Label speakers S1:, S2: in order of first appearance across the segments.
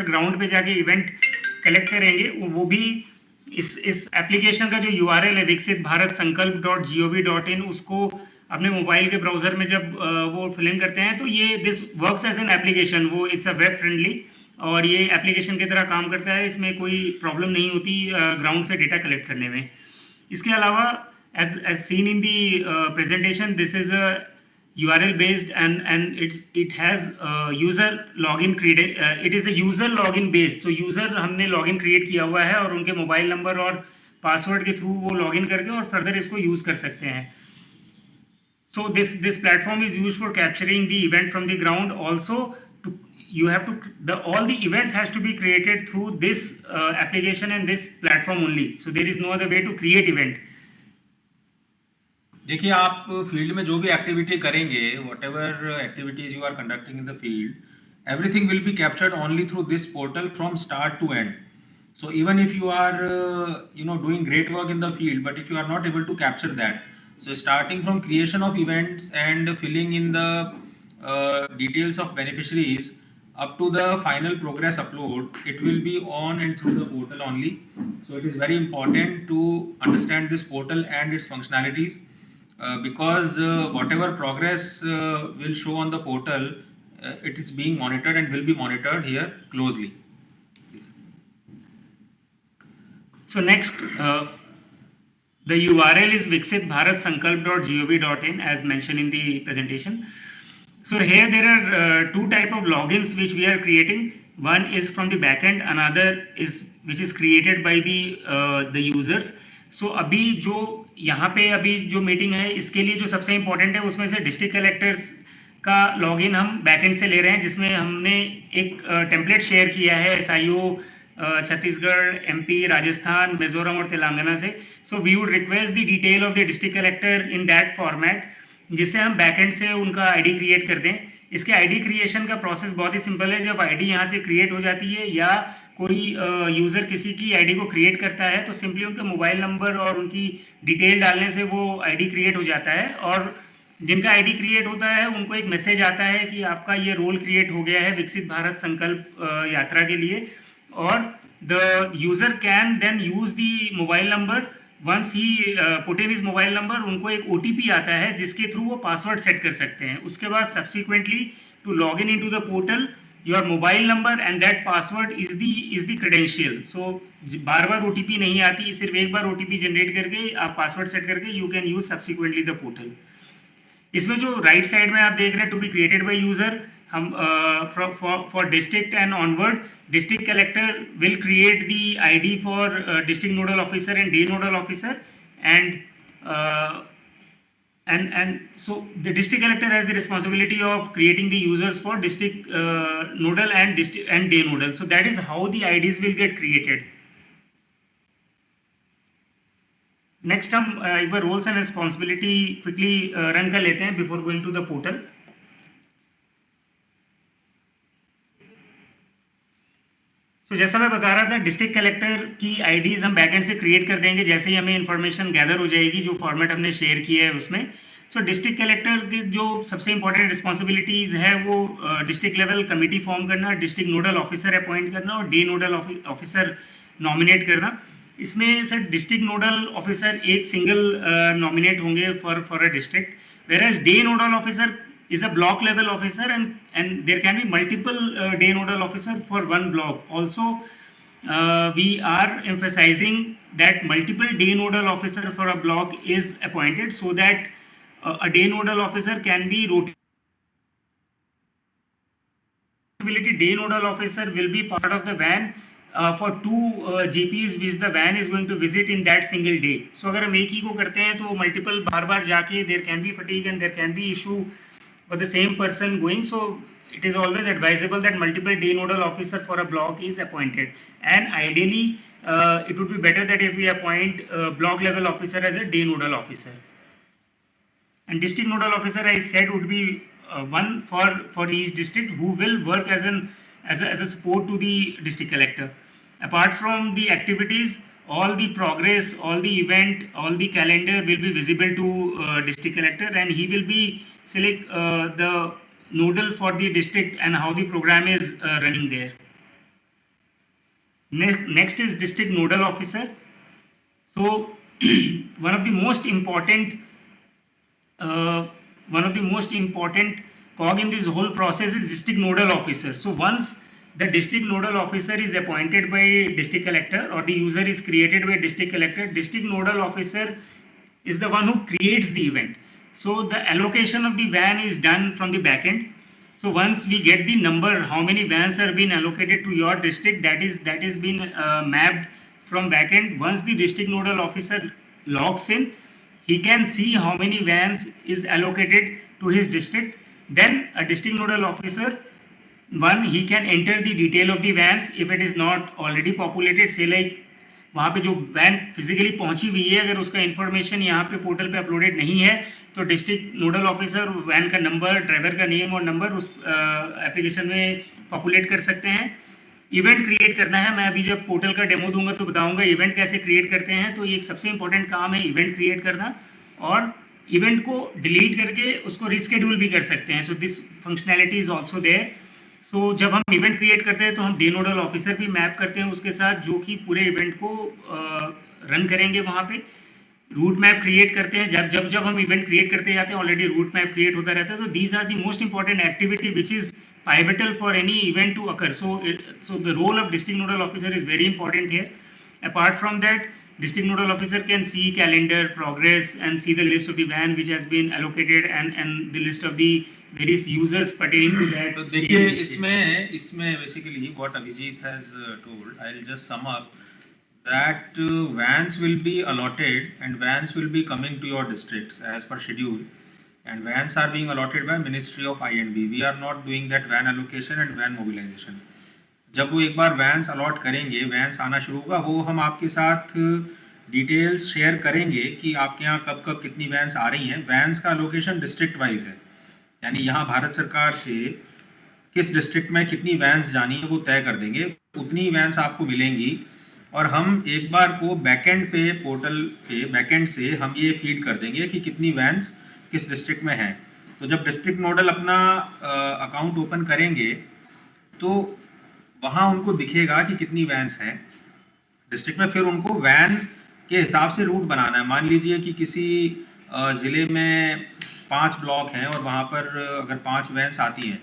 S1: Ground पे जाके event collect करेंगे, वो भी इस एप्लीकेशन का जो यूआरएल है विकसित भारत संकल्प .gov.in, उसको अपने मोबाइल के ब्राउजर में जब वो फिल इन करते हैं तो ये this works as an application, वो इट्स अ वेब फ्रेंडली और ये एप्लीकेशन की तरह काम करता है, इसमें कोई प्रॉब्लम नहीं होती ग्राउंड से डेटा कलेक्ट करने में। इसके अलावा as seen in the presentation, this is a URL based and it has user login created, it is a user login based, so user हमने login create किया हुआ है और उनके मोबाइल नंबर और पासवर्ड के थ्रू वो लॉगिन करके और फर्दर इसको यूज कर सकते हैं। So this platform is used for capturing the event from the ground. Also, you have to all the events has to be created through this application and this platform only. So there is no other way to create event.
S2: देखिए, आप field में जो भी activity करेंगे, whatever activities you are conducting in the field, everything will be captured only through this portal from start to end. So even if you are doing great work in the field, but if you are not able to capture that, so starting from creation of events and filling in the details of beneficiaries up to the final progress upload, it will be on and through the portal only. So it is very important to understand this portal and its functionalities, because whatever progress will show on the portal, it is being monitored and will be monitored here closely.
S1: So next, the URL is Viksit Bharat Sankalp.gov.in as mentioned in the presentation. So here there are two type of logins which we are creating. One is from the backend, another is which is created by the users. So अभी जो यहाँ पे अभी जो meeting है इसके लिए जो सबसे इम्पोर्टेंट है उसमें से डिस्ट्रिक्ट कलेक्टर्स का लॉगिन हम बैकएंड से ले रहे हैं, जिसमें हमने एक टेम्पलेट शेयर किया है एसआईओ छत्तीसगढ़, एमपी, राजस्थान, मिजोरम और तेलंगाना से. So we would request the detail of the district collector in that format, जिससे हम बैकएंड से उनका आईडी क्रिएट कर दें. इसके आईडी क्रिएशन का प्रोसेस बहुत ही सिंपल है. जब आईडी यहाँ से क्रिएट हो जाती है या कोई यूज़र किसी की आईडी को क्रिएट करता है तो सिंपली उनके मोबाइल नंबर और उनकी डिटेल डालने से वो आईडी क्रिएट हो जाता है, और जिनका आईडी क्रिएट होता है उनको एक मैसेज आता है कि आपका ये रोल क्रिएट हो गया है विकसित भारत संकल्प यात्रा के लिए, और the user can then use the mobile number. Once he put in his mobile number, उनको एक ओटीपी आता है जिसके थ्रू वो पासवर्ड सेट कर सकते हैं. उसके बाद subsequently to log in into the portal, your mobile number and that password is the credential. So बार बार ओटीपी नहीं आती, सिर्फ एक बार ओटीपी जनरेट करके आप पासवर्ड सेट करके you can use subsequently the portal. इसमें जो राइट साइड में आप देख रहे हैं to be created by user, हम for district and onward, district collector will create the ID for district nodal officer and day nodal officer, and so the district collector has the responsibility of creating the users for district nodal and day nodal. So that is how the IDs will get created. Next हम एक बार roles and responsibility quickly run कर लेते हैं before going to the portal. तो जैसा मैं बता रहा था, डिस्ट्रिक्ट कलेक्टर की आईडीज हम बैकएंड से क्रिएट कर देंगे जैसे ही हमें इन्फॉर्मेशन गैदर हो जाएगी जो फॉर्मेट हमने शेयर किया है उसमें. सो डिस्ट्रिक्ट कलेक्टर की जो सबसे इंपॉर्टेंट रिस्पॉन्सिबिलिटीज है वो डिस्ट्रिक्ट लेवल कमेटी फॉर्म करना, डिस्ट्रिक्ट नोडल ऑफिसर अपॉइंट करना और डे नोडल ऑफिसर नॉमिनेट करना. इसमें सर डिस्ट्रिक्ट नोडल ऑफिसर एक सिंगल नॉमिनेट होंगे for a district, whereas day nodal officer is a block level officer, and there can be multiple day nodal officer for one block. Also we are emphasizing that multiple day nodal officer for a block is appointed so that a day nodal officer can be rotated. Day nodal officer will be part of the van for two GPs which the van is going to visit in that single day. So अगर हम एक ही को करते हैं तो multiple बार बार जाके there can be fatigue and there can be issue for the same person going. So it is always advisable that multiple day nodal officer for a block is appointed, and ideally it would be better that if we appoint block level officer as a day nodal officer. And district nodal officer, I said, would be one for each district who will work as a support to the district collector. Apart from the activities, all the progress, all the event, all the calendar will be visible to district collector, and he will be select the nodal for the district and how the program is running there. Next is district nodal officer. So one of the most important uh, one of the most important cog in this whole process is district nodal officer. So once the district nodal officer is appointed by district collector or the user is created by district collector, district nodal officer is the one who creates the event. So the allocation of the van is done from the back end. So once we get the number, how many vans are being allocated to your district, that is been mapped from backend. Once the district nodal officer logs in, he can see how many vans is allocated to his district. Then a district nodal officer, one, he can enter the detail of the vans if it is not already populated, say like वहाँ पे जो van physically पहुंची हुई है अगर उसका information यहाँ पे पोर्टल पे अपलोडेड नहीं है तो डिस्ट्रिक्ट नोडल ऑफिसर वैन का नंबर, ड्राइवर का नेम और नंबर उस एप्लीकेशन में पॉपुलेट कर सकते हैं. इवेंट क्रिएट करना है, मैं अभी जब पोर्टल का डेमो दूंगा तो बताऊंगा इवेंट कैसे क्रिएट करते हैं. तो ये एक सबसे इंपॉर्टेंट काम है, इवेंट क्रिएट करना, और इवेंट को डिलीट करके उसको रिस्केड्यूल भी कर सकते हैं. So this functionality is also there. So जब हम इवेंट क्रिएट करते हैं तो हम डे नोडल ऑफिसर भी मैप करते हैं उसके साथ, जो कि पूरे इवेंट को रन करेंगे. वहाँ पे रूट मैप क्रिएट करते हैं. जब जब जब हम इवेंट क्रिएट करते जाते हैं ऑलरेडी रूट मैप क्रिएट होता रहता है. तो these are the most important activity which is pivotal for any event to occur. So the role of district nodal officer is very important here. Apart from that, district nodal officer can see calendar, progress, and see the list of the van which has been allocated and the list of the various users pertaining to that.
S2: तो देखिए इसमें basically what Abhijit has told, I'll just sum up that vans will be allotted and vans will be coming to your districts as per schedule. And vans are being allotted by Ministry of I&B. We are not doing that van allocation and van mobilization. जब वो एक बार vans allot करेंगे, vans आना शुरू होगा, वो हम आपके साथ डिटेल्स शेयर करेंगे कि आपके यहाँ कब कब कितनी वैन्स आ रही हैं. वैन्स का लोकेशन डिस्ट्रिक्ट वाइज है, यानी यहाँ भारत सरकार से किस डिस्ट्रिक्ट में कितनी वैन्स जानी है वो तय कर देंगे, उतनी वैन्स आपको मिलेंगी. और हम एक बार को बैकएंड पे, पोर्टल पे बैकएंड से हम ये फीड कर देंगे कि कितनी वैन्स किस डिस्ट्रिक्ट में है. तो जब डिस्ट्रिक्ट नोडल अपना अकाउंट ओपन करेंगे तो वहां उनको दिखेगा कि कितनी वैन्स हैं डिस्ट्रिक्ट में. फिर उनको वैन के हिसाब से रूट बनाना है. मान लीजिए कि किसी ज़िले में 5 ब्लॉक हैं और वहां पर अगर 5 वैन्स आती हैं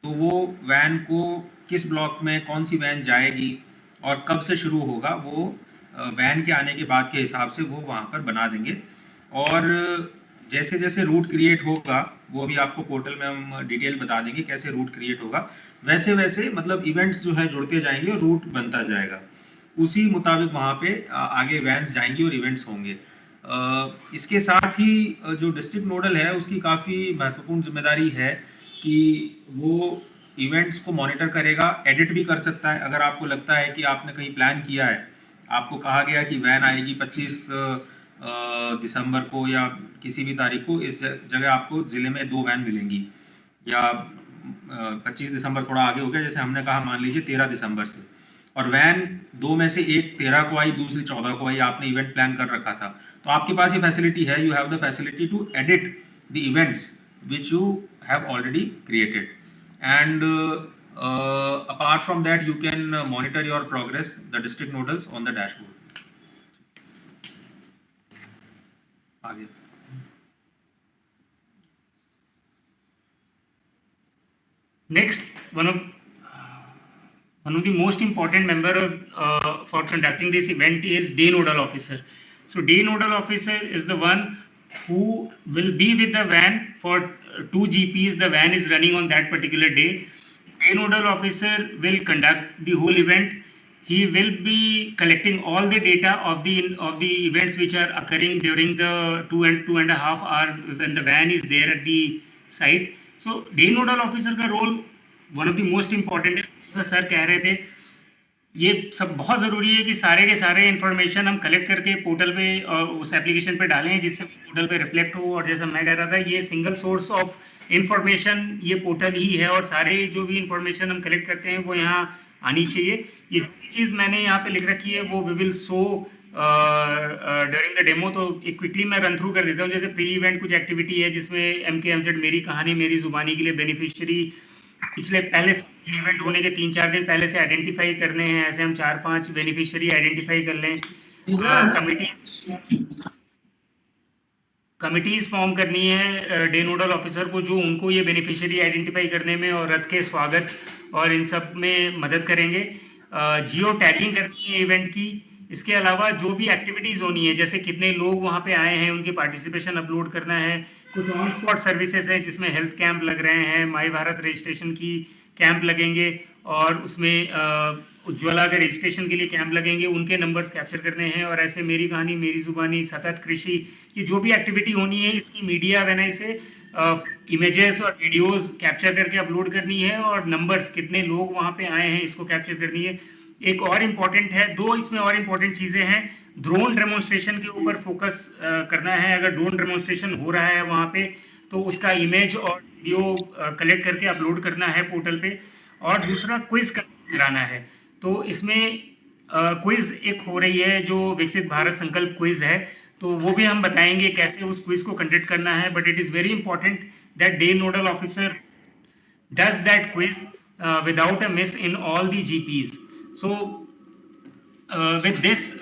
S2: तो वो वैन को किस ब्लॉक में कौन सी वैन जाएगी और कब से शुरू होगा, वो वैन के आने के बाद के हिसाब से वो वहां पर बना देंगे. और जैसे जैसे रूट क्रिएट होगा, वो अभी आपको पोर्टल में हम डिटेल बता देंगे कैसे रूट क्रिएट होगा, वैसे वैसे मतलब इवेंट्स जो है जुड़ते जाएंगे और रूट बनता जाएगा. उसी मुताबिक वहाँ पे आगे वैन्स जाएंगी और इवेंट्स होंगे. इसके साथ ही जो डिस्ट्रिक्ट नोडल है उसकी काफ़ी महत्वपूर्ण जिम्मेदारी है कि वो इवेंट्स को मॉनिटर करेगा, एडिट भी कर सकता है. अगर आपको लगता है कि आपने कहीं प्लान किया है, आपको कहा गया कि वैन आएगी 25 दिसंबर को या किसी भी तारीख को, इस जगह आपको जिले में 2 वैन मिलेंगी, या 25 दिसंबर थोड़ा आगे हो गया, जैसे हमने कहा मान लीजिए 13 दिसंबर से, और वैन 2 में से एक 13 को आई, दूसरी 14 को आई, आपने इवेंट प्लान कर रखा था, तो आपके पास ये फैसिलिटी है, you have the facility to edit the events which you have already created. And apart from that, you can monitor your progress, the district nodals, on the dashboard. आगे.
S1: Next, one of the most important member of, for conducting this event is day nodal officer. So day nodal officer is the one who will be with the van for 2 GPs the van is running on that particular day. Day nodal officer will conduct the whole event. He will be collecting all the data of the events which are occurring during the 2.5 hour when the van is there at the site. So day nodal officer का role one of the most important है. Sir कह रहे थे ये सब बहुत ज़रूरी है कि सारे के सारे इन्फॉर्मेशन हम कलेक्ट करके पोर्टल पे और उस एप्लीकेशन पे डालें जिससे पोर्टल पे रिफ्लेक्ट हो. और जैसा मैं कह रहा था, ये सिंगल सोर्स ऑफ इन्फॉर्मेशन ये पोर्टल ही है, और सारे जो भी इन्फॉर्मेशन हम कलेक्ट करते हैं वो यहाँ आनी चाहिए. ये चीज़ मैंने यहाँ पे लिख रखी है वो we will show during the demo. तो एक क्विकली मैं रन थ्रू कर देता हूँ. जैसे प्री इवेंट कुछ एक्टिविटी है जिसमें MKMZ मेरी कहानी मेरी जुबानी के लिए बेनिफिशियरी पिछले पहले इवेंट होने के 3-4 दिन पहले से आइडेंटिफाई करने हैं, ऐसे हम 4-5 बेनिफिशियरी आइडेंटिफाई कर लें। कमिटीज फॉर्म करनी है डे नोडल ऑफिसर को, जो उनको ये बेनिफिशियरी आइडेंटिफाई करने में और रथ के स्वागत और इन सब में मदद करेंगे। जियो टैगिंग करनी है इवेंट की। इसके अलावा जो भी एक्टिविटीज होनी है, जैसे कितने लोग वहाँ पे आए हैं उनके पार्टिसिपेशन अपलोड करना है। कुछ ऑन स्पॉट सर्विसेज है जिसमें हेल्थ कैंप लग रहे हैं, माई भारत रजिस्ट्रेशन की कैंप लगेंगे, और उसमें उज्ज्वला के रजिस्ट्रेशन के लिए कैंप लगेंगे, उनके नंबर्स कैप्चर करने हैं। और ऐसे मेरी कहानी मेरी जुबानी, सतत कृषि की जो भी एक्टिविटी होनी है, इसकी मीडिया वेनाई से इमेजेस और वीडियोस कैप्चर करके अपलोड करनी है, और नंबर्स कितने लोग वहाँ पे आए हैं इसको कैप्चर करनी है। एक और इम्पॉर्टेंट है, दो इसमें और इम्पॉर्टेंट चीजें हैं। ड्रोन डेमोन्स्ट्रेशन के ऊपर फोकस करना है। अगर ड्रोन डेमोन्स्ट्रेशन हो रहा है वहाँ पे, तो उसका इमेज और वीडियो कलेक्ट करके अपलोड करना है पोर्टल पे। और दूसरा, क्विज कराना है। तो इसमें क्विज एक हो रही है जो विकसित भारत संकल्प क्विज है, तो वो भी हम बताएंगे कैसे उस क्विज को कंडक्ट करना है। But it is very important that day nodal officer does that quiz without a miss in all the GPs. So with this,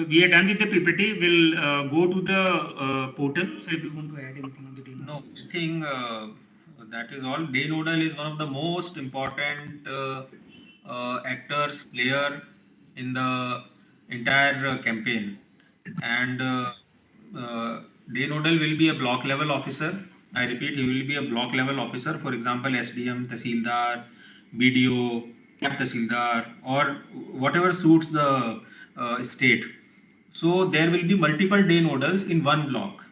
S1: we are done with the PPT. We'll go to the portal. So if you want to add anything on the day.
S2: No, I think that is all. Day Nodal is one of the most important actors, player in the entire campaign. And Day Nodal will be a block level officer. I repeat, he will be a block level officer. For example, SDM, Tahsildar, BDO, Cap Tahsildar, or whatever suits the state. So there will be multiple day nodals in one block,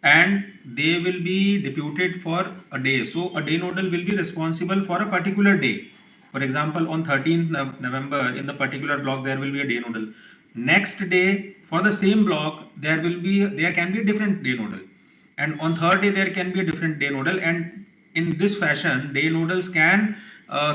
S2: and they will be deputed for a day. So a day nodal will be responsible for a particular day. For example, on 13th November, in the particular block, there will be a day nodal. Next day, for the same block, there can be a different day nodal, and on third day there can be a different day nodal. And in this fashion, day nodals can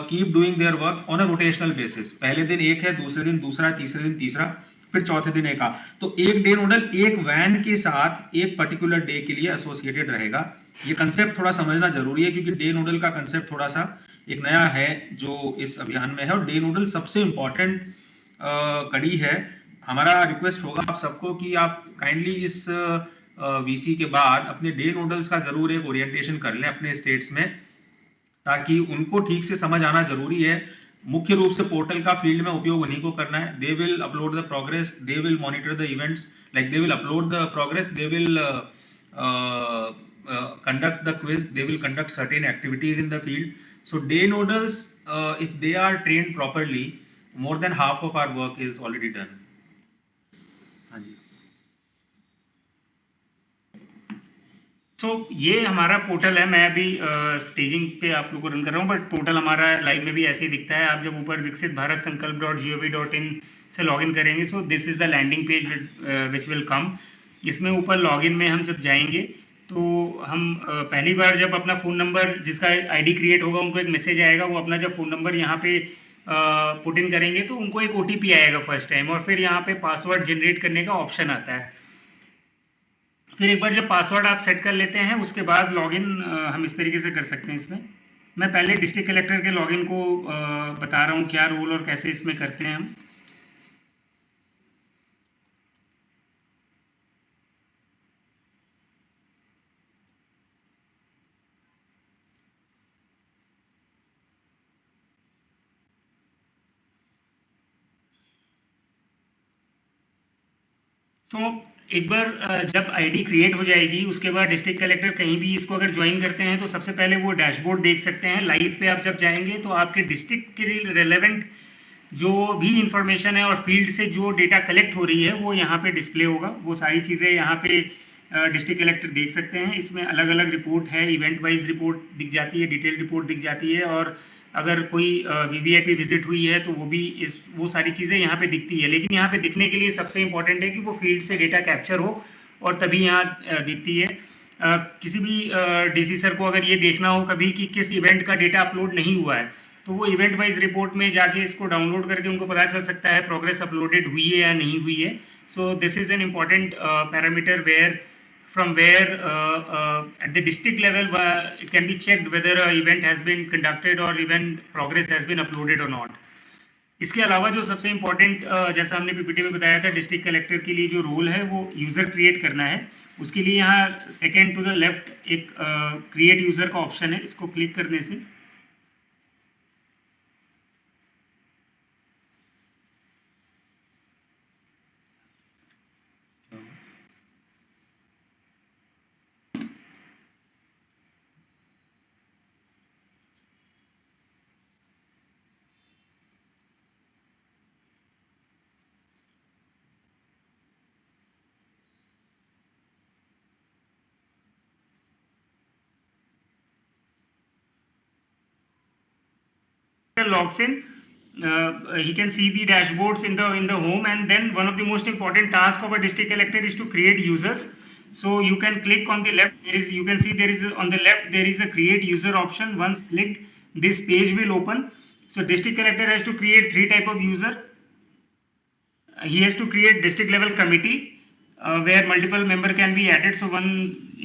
S2: keep doing their work on a rotational basis. पहले दिन एक है, दूसरे दिन दूसरा, तीसरे दिन तीसरा, फिर चौथे दिन एक। तो एक डे नोडल एक वैन के साथ एक पर्टिकुलर डे के लिए एसोसिएटेड रहेगा। ये कंसेप्ट थोड़ा समझना जरूरी है, क्योंकि डे नोडल का कंसेप्ट थोड़ा सा एक नया है जो इस अभियान में है, और डे नोडल सबसे इंपॉर्टेंट कड़ी है। हमारा रिक्वेस्ट होगा आप सबको कि आप काइंडली इस वीसी के बाद अपने डे नोडल्स का जरूर एक ओरिएंटेशन कर लें अपने स्टेट्स में, ताकि उनको ठीक से समझ आना जरूरी है। मुख्य रूप से पोर्टल का फील्ड में उपयोग उन्हीं को करना है। They will upload the progress, they will monitor the events, like they will upload the progress, they will conduct the quiz, they will conduct certain activities in the field. So day nodals, if they are trained properly, more than half of our work is already done. हाँ जी।
S1: ये हमारा portal है। मैं अभी staging पे आप लोगों को रन कर रहा हूँ, बट पोर्टल हमारा लाइव में भी ऐसे ही दिखता है। आप जब ऊपर विकसित भारत संकल्प .gov.in से लॉगिन करेंगे, so this is the landing page which will come. इसमें ऊपर लॉगिन में हम जब जाएंगे, तो हम पहली बार जब अपना फ़ोन नंबर, जिसका आईडी क्रिएट होगा, उनको एक मैसेज आएगा। वो अपना जब फ़ोन नंबर यहाँ पे पुट इन करेंगे, तो उनको एक OTP आएगा फर्स्ट टाइम, और फिर यहाँ पे पासवर्ड जनरेट करने का ऑप्शन आता है। फिर एक बार जब पासवर्ड आप सेट कर लेते हैं, उसके बाद लॉगिन हम इस तरीके से कर सकते हैं। इसमें मैं पहले डिस्ट्रिक्ट कलेक्टर के लॉगिन को बता रहा हूँ क्या रोल और कैसे इसमें करते हैं हम। एक बार जब आईडी क्रिएट हो जाएगी, उसके बाद डिस्ट्रिक्ट कलेक्टर कहीं भी इसको अगर ज्वाइन करते हैं, तो सबसे पहले वो डैशबोर्ड देख सकते हैं। लाइव पे आप जब जाएंगे, तो आपके डिस्ट्रिक्ट के रिलेवेंट जो भी इंफॉर्मेशन है और फील्ड से जो डेटा कलेक्ट हो रही है, वो यहाँ पे डिस्प्ले होगा। वो सारी चीज़ें यहाँ पे डिस्ट्रिक्ट कलेक्टर देख सकते हैं। इसमें अलग अलग रिपोर्ट है, इवेंट वाइज रिपोर्ट दिख जाती है, डिटेल रिपोर्ट दिख जाती है, और अगर कोई VVIP विजिट हुई है तो वो भी वो सारी चीज़ें यहाँ पे दिखती है। लेकिन यहाँ पे दिखने के लिए सबसे इंपॉर्टेंट है कि वो फील्ड से डेटा कैप्चर हो, और तभी यहाँ दिखती है। किसी भी DC सर को अगर ये देखना हो कभी कि किस इवेंट का डेटा अपलोड नहीं हुआ है, तो वो इवेंट वाइज रिपोर्ट में जाके इसको डाउनलोड करके उनको पता चल सकता है प्रोग्रेस अपलोडेड हुई है या नहीं हुई है। So this is an important parameter where from where at the district level it can be checked whether an event has been conducted or event progress has been uploaded or not. इसके अलावा जो सबसे important जैसा हमने PPT में बताया था, district collector के लिए जो रोल है वो यूज़र क्रिएट करना है. उसके लिए यहाँ सेकेंड टू द लेफ्ट एक क्रिएट यूज़र का ऑप्शन है. इसको क्लिक करने से logs in, he can see the dashboards in the home, and then one of the most important tasks of a district collector is to create users. So you can click on the left, you can see there is on the left there is a create user option. Once clicked, this page will open. So district collector has to create 3 type of user. He has to create district level committee where multiple member can be added. So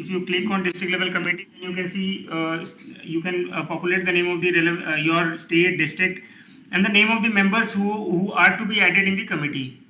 S1: if you click on district level committee, you can see you can populate the name of the your state, district, and the name of the members who are to be added in the committee.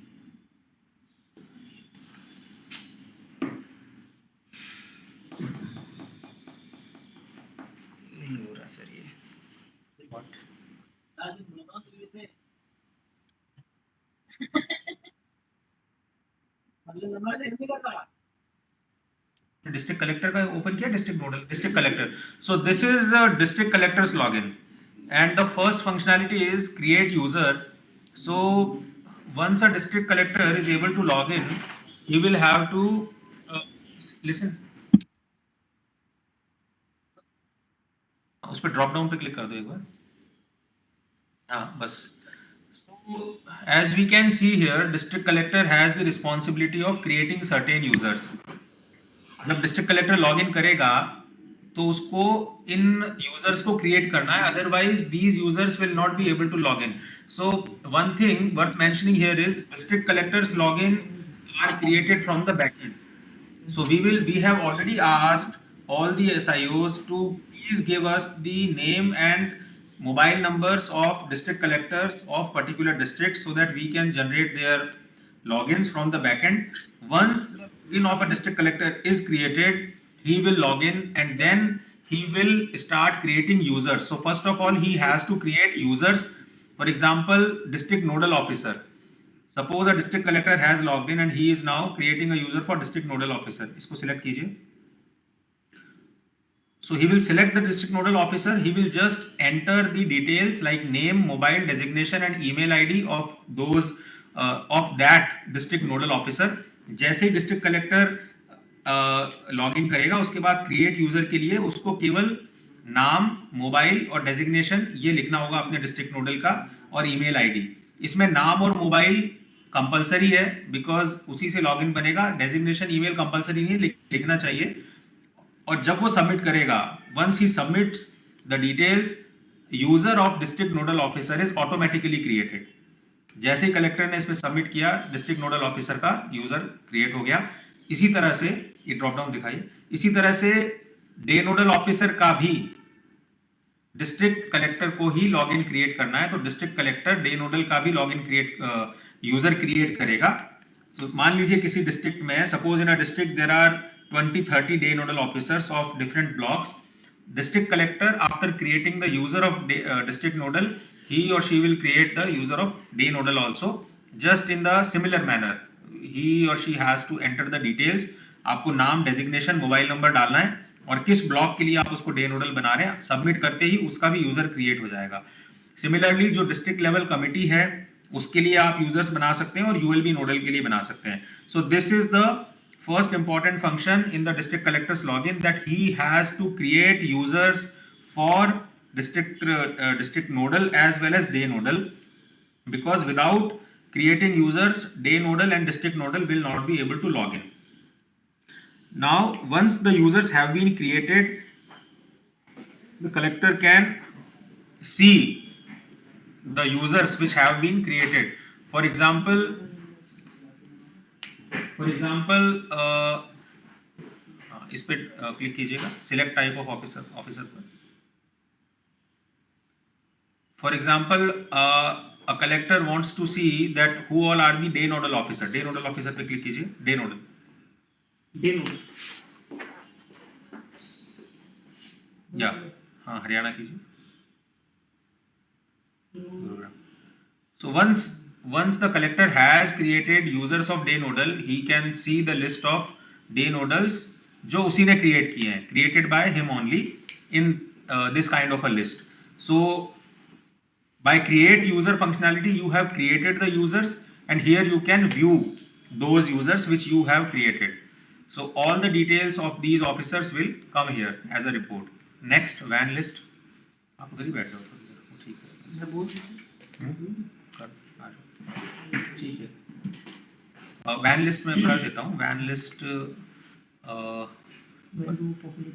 S2: District collector का open किया, district nodal, district collector. So this is district collectors login and the first functionality is create user. So once a district collector is able to log in, he will have to listen, उस पर drop down पे click कर दो एक बार. हाँ बस. So as we can see here, district collector has the responsibility of creating certain users. जब district collector log in करेगा तो उसको इन यूजर्स को क्रिएट करना है, otherwise these users will not be able to log in. So one thing worth mentioning here is district collectors log in are created from the backend. So we have already asked all the SIOs to please give us the name and mobile numbers of district collectors of particular districts so that we can generate their logins from the backend. Once the login of a district collector is created, he will log in and then he will start creating users. So first of all, he has to create users. For example, district nodal officer. Suppose a district collector has logged in and he is now creating a user for district nodal officer. इसको select कीजिए. So he will select the district nodal officer. He will just enter the details like name, mobile, designation and email ID of those of that district nodal officer. जैसे ही district collector log in करेगा, उसके बाद create user के लिए उसको केवल नाम, mobile और डेजिग्नेशन ये लिखना होगा अपने डिस्ट्रिक्ट नोडल का, और ईमेल आईडी. इसमें नाम और मोबाइल कंपलसरी है बिकॉज उसी से लॉगिन बनेगा. डेजिग्नेशन ईमेल कंपलसरी नहीं लिखना चाहिए. और जब वो सबमिट करेगा, once he submits the details, user of district nodal officer is automatically created. जैसे ही कलेक्टर ने इसमें सबमिट किया, डिस्ट्रिक्ट नोडल ऑफिसर का यूजर क्रिएट हो गया. इसी तरह से ये ड्रॉप डाउन दिखाइए. इसी तरह से डे नोडल ऑफिसर का भी डिस्ट्रिक्ट कलेक्टर को ही लॉगिन क्रिएट करना है, तो डिस्ट्रिक्ट कलेक्टर डे नोडल का भी लॉगिन क्रिएट यूजर क्रिएट करेगा. तो मान लीजिए किसी डिस्ट्रिक्ट में, suppose in a district there are 20-30 day nodal officers of different blocks. District collector, after creating the user of district nodal, he or she will create the user of day nodal also, just in the similar manner. He or she has to enter the details. आपको नाम, designation, mobile number डालना है और किस block के लिए आप उसको डे नोडल बना रहे हैं. सबमिट करते ही उसका भी यूजर क्रिएट हो जाएगा. सिमिलरली जो डिस्ट्रिक्ट लेवल कमिटी है उसके लिए आप यूजर्स बना सकते हैं और यूएलबी नोडल के लिए बना सकते हैं. So this is the first important function in the district collector's login, that he has to create users for district nodal as well as day nodal, because without creating users, day nodal and district nodal will not be able to log in. Now once the users have been created, the collector can see the users which have been created. For example, इस पे click कीजिएगा, select type of officer पर. For example, a collector wants to see that who all are the day nodal officer. Day nodal officer पे click कीजिए. Day nodal. या हाँ हरियाणा कीजिए. So once the collector has created users of day nodal, he can see the list of day nodals जो उसी ने create किए हैं, created by him only in this kind of a list. So by create user functionality, you have created the users, and here you can view those users which you have created. So all the details of these officers will come here as a report. Next, van list. आप उधर ही बैठ जाओ, ठीक है. मैं बोल ठीक है. वैन लिस्ट में कर देता हूँ. वैन लिस्ट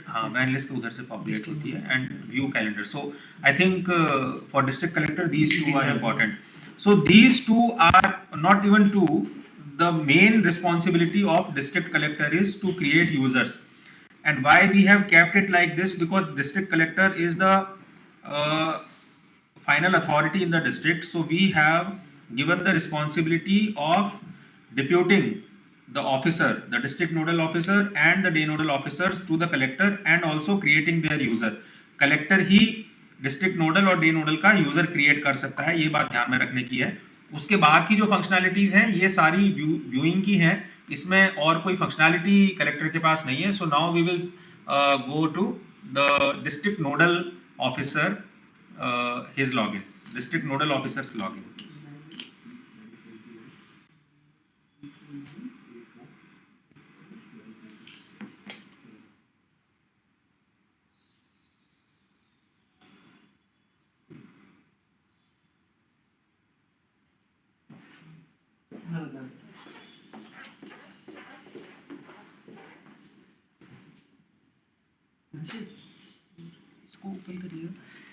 S2: हाँ वैन लिस्ट उधर से पॉपुलेट होती है. And view calendar. So I think for district collector these two are important. So these two are not even two. The main responsibility of district collector is to create users. And why we have kept it like this? Because district collector is the final authority in the district. So we have given the responsibility of deputing the officer, the district nodal officer and the day nodal officers to the collector, and also creating their user. Collector he district nodal और day nodal का user create कर सकता है. ये बात ध्यान में रखने की है. उसके बाद की जो फंक्शनैलिटीज हैं ये सारी व्यूइंग की हैं. इसमें और कोई फंक्शनैलिटी कलेक्टर के पास नहीं है. So now we will go to the district nodal officer his login, district nodal officer's login.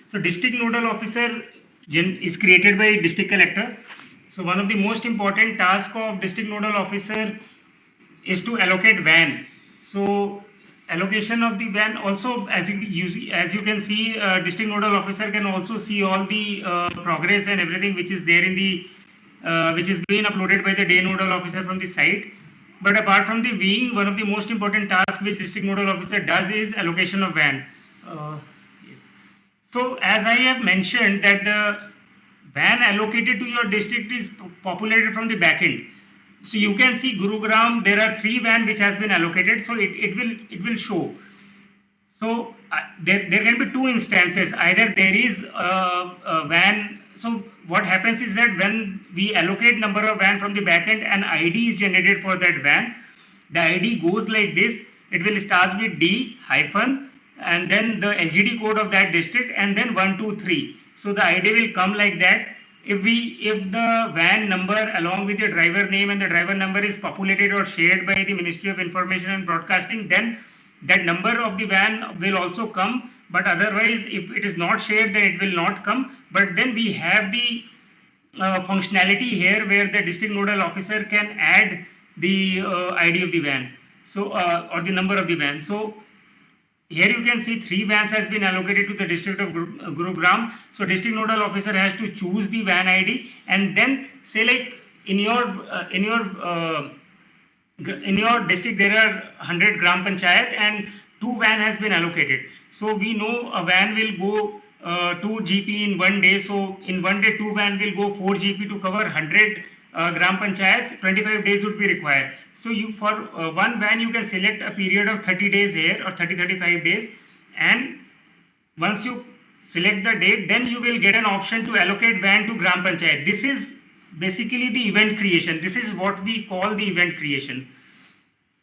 S1: So district nodal officer is created by district collector. So one of the most important tasks of district nodal officer is to allocate van. So allocation of the van also, as you can see, district nodal officer can also see all the progress and everything which is there in the which is being uploaded by the day nodal officer from the site. But apart from the viewing, one of the most important tasks which district nodal officer does is allocation of van. Yes. So as I have mentioned that the van allocated to your district is populated from the backend. So you can see Gurugram, there are 3 van which has been allocated. So it will show. So there can be 2 instances. Either there is a van. So what happens is that when we allocate number of van from the backend, an ID is generated for that van. The ID goes like this. It will start with D hyphen and then the LGD code of that district and then 1, 2, 3. So the ID will come like that. If the van number along with the driver name and the driver number is populated or shared by the Ministry of Information and Broadcasting, then that number of the van will also come. But otherwise, if it is not shared, then it will not come. But then we have the functionality here where the district nodal officer can add the ID of the van, so or the number of the van. So here you can see 3 vans has been allocated to the district of Gurugram. So district nodal officer has to choose the van ID and then say like in your district there are 100 gram panchayat and 2 van has been allocated. So we know a van will go 2 GP in 1 day. So in 1 day 2 van will go 4 GP to cover 100 gram panchayat. 25 days would be required. So you for 1 van you can select a period of 30 days here or 35 days, and once you select the date, then you will get an option to allocate van to gram panchayat. This is basically the event creation. This is what we call the event creation.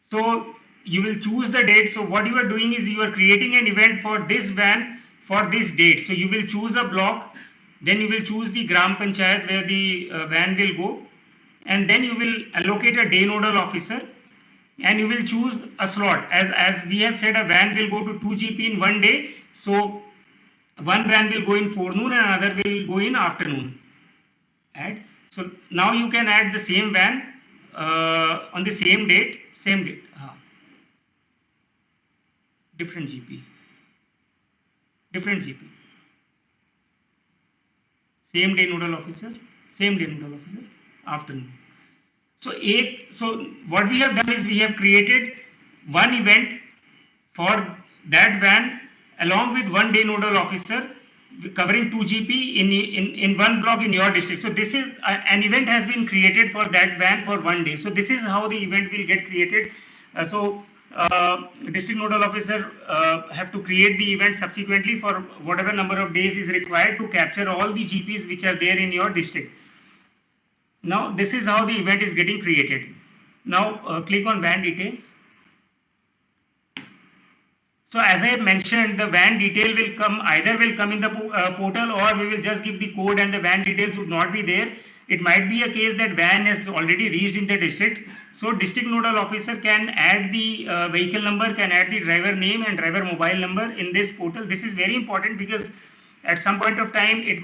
S1: So you will choose the date. So what you are doing is you are creating an event for this van for this date. So you will choose a block, then you will choose the gram panchayat where the van will go, and then you will allocate a day nodal officer and you will choose a slot. As we have said, a van will go to 2 GP in 1 day. So one van will go in forenoon and another will go in afternoon. Add. So now you can add the same van on the same date. different GP, different GP. Same day nodal officer, afternoon. So what we have done is we have created one event for that van along with one day nodal officer covering 2 GP in one block in your district. So this is an event has been created for that van for one day. So this is how the event will get created. District nodal officer have to create the event subsequently for whatever number of days is required to capture all the GPs which are there in your district. Now this is how the event is getting created. Now click on van details. So as I mentioned, the van detail will come in the portal, or we will just give the code and the van details would not be there. It might be a case that van has already reached in the district. So district nodal officer can add the vehicle number, can add the driver name and driver mobile number in this portal. This is very important because at some point of time it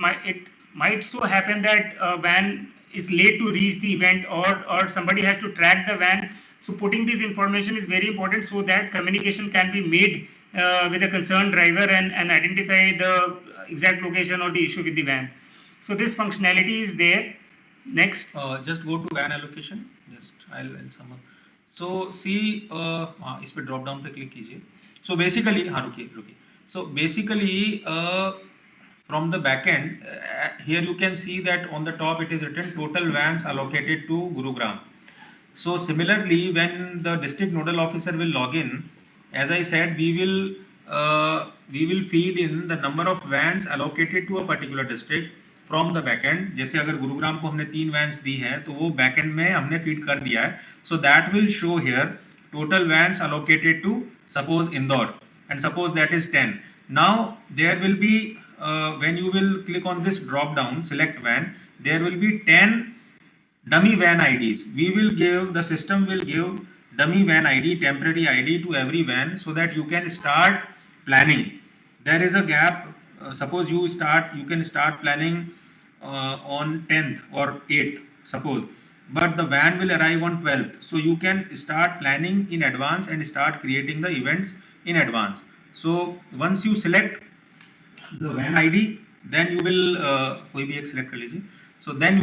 S1: might so happen that a van is late to reach the event, or somebody has to track the van. So putting this information is very important so that communication can be made with a concerned driver and identify the exact location or the issue with the van. So this functionality is there. Next.
S2: Just go to van allocation. Just I'll sum up. So see, इस पे drop down पे click कीजिए. So basically, हाँ रुकिए. So basically, from the backend, here you can see that on the top it is written total vans allocated to Gurugram. So similarly, when the district nodal officer will log in, as I said, we will feed in the number of vans allocated to a particular district from the backend. जैसे अगर गुरुग्राम को हमने 3 vans दी है, तो वो backend में हमने feed कर दिया है. So that will show here total vans allocated to suppose Indore, and suppose that is 10. Now there will be when you will click on this drop down, select van, there will be 10 dummy van IDs. The system will give dummy van ID, temporary ID to every van so that you can start planning. There is a gap. Suppose you can start planning on 10th or 8th, suppose, but the van will arrive on 12th. So you can start planning in advance and start creating the events in advance. So once you select the van ID, then you will कोई भी एक select कर लीजिए. So then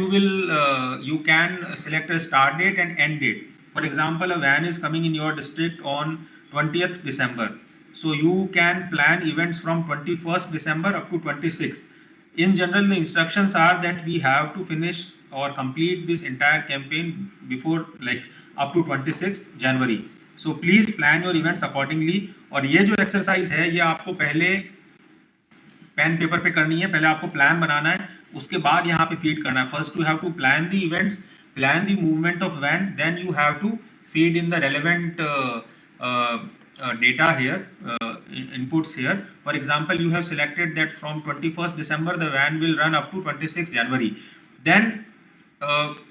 S2: you can select a start date and end date. For example, a van is coming in your district on 20th December. So you can plan events from 21st December up to 26th. In general, the instructions are that we have to finish or complete this entire campaign before up to 26th January. So please plan your events accordingly. और ये जो exercise है, ये आपको पहले pen paper पे करनी है. पहले आपको प्लान बनाना है, उसके बाद यहाँ पे फीड करना है. First you have to plan the events, plan the movement of van, then you have to feed in the relevant data here, inputs here. For example, you have selected that from 21st December the van will run up to 26th January. Then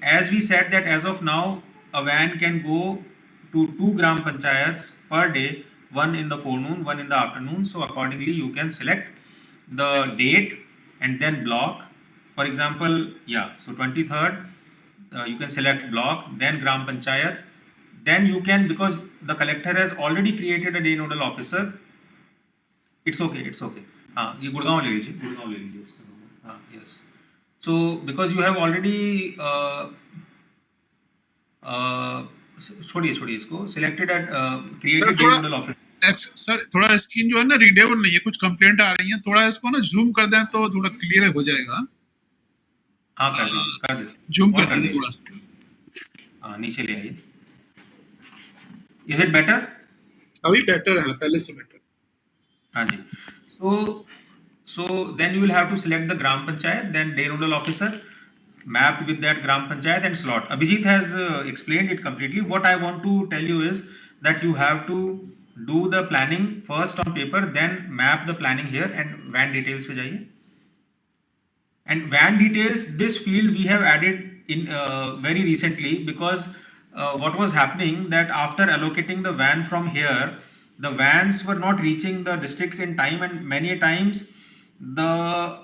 S2: as we said that as of now a van can go to 2 gram panchayats per day, one in the forenoon, one in the afternoon. So accordingly you can select the date and then block. For example, so 23rd you can select block, then gram panchayat. Then you can, because the collector has already created a day nodal officer. It's okay. ये गुड़गांव ले लीजिए उसका. Yes. So because you have already छोड़िए इसको, selected at created day nodal officer.
S3: Sir थोड़ा screen जो है ना रीडेबल नहीं है, कुछ कंप्लेंट आ रही है, थोड़ा इसको ना जूम कर दें तो थोड़ा क्लियर हो जाएगा.
S2: हाँ कर दीजिए
S3: जूम कर दीजिए थोड़ा.
S2: हाँ नीचे ले आइए. Is it better?
S3: अभी बेटर है, पहले से बेटर.
S2: हाँ जी. So then you will have to select the gram panchayat, then day nodal officer mapped with that gram panchayat and slot. Abhijit has explained it completely. What I want to tell you is that you have to do the planning first on paper, then map the planning here, and van details पे जाइए. And van details, this field we have added in very recently, because what was happening that after allocating the van from here, the vans were not reaching the districts in time, and many times the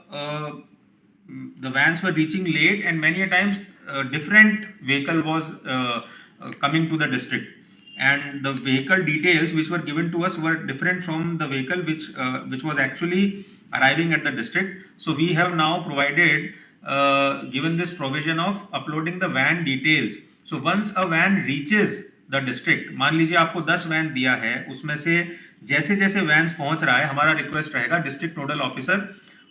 S2: vans were reaching late, and many times different vehicle was coming to the district. and the vehicle details which were given to us were different from the vehicle which was actually arriving at the district. So we have now provided given this provision of uploading the van details. So once a van reaches the district, मान लीजिए आपको 10 van दिया है, उसमें से जैसे जैसे van पहुंच रहा है, हमारा रिक्वेस्ट रहेगा डिस्ट्रिक्ट नोडल ऑफिसर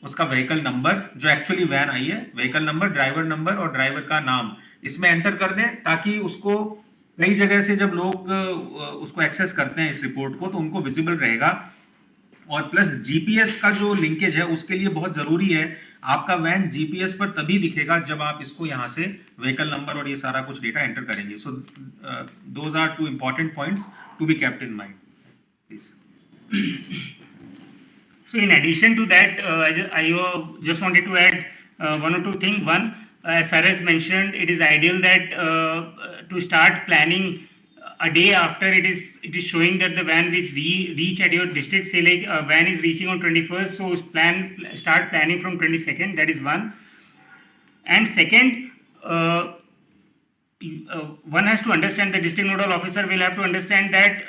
S2: उसका व्हीकल नंबर जो एक्चुअली वैन आई है, व्हीकल नंबर, ड्राइवर नंबर और ड्राइवर का नाम इसमें एंटर कर दें, ताकि उसको कई जगह से जब लोग उसको एक्सेस करते हैं इस रिपोर्ट को, तो उनको विजिबल रहेगा। और प्लस जीपीएस का जो लिंकेज है उसके लिए बहुत जरूरी है, आपका वैन जीपीएस पर तभी दिखेगा जब आप इसको यहाँ से व्हीकल नंबर और ये सारा कुछ डेटा एंटर करेंगे। So those are two important points to be kept in mind please.
S1: So in addition to that, I just wanted to add one or two things. One, as Sir has mentioned, it is ideal that to start planning a day after it is showing that the van which reach at your district, say like a van is reaching on 21st, so start planning from 22nd. That is one. And second, one has to understand, the district nodal officer will have to understand that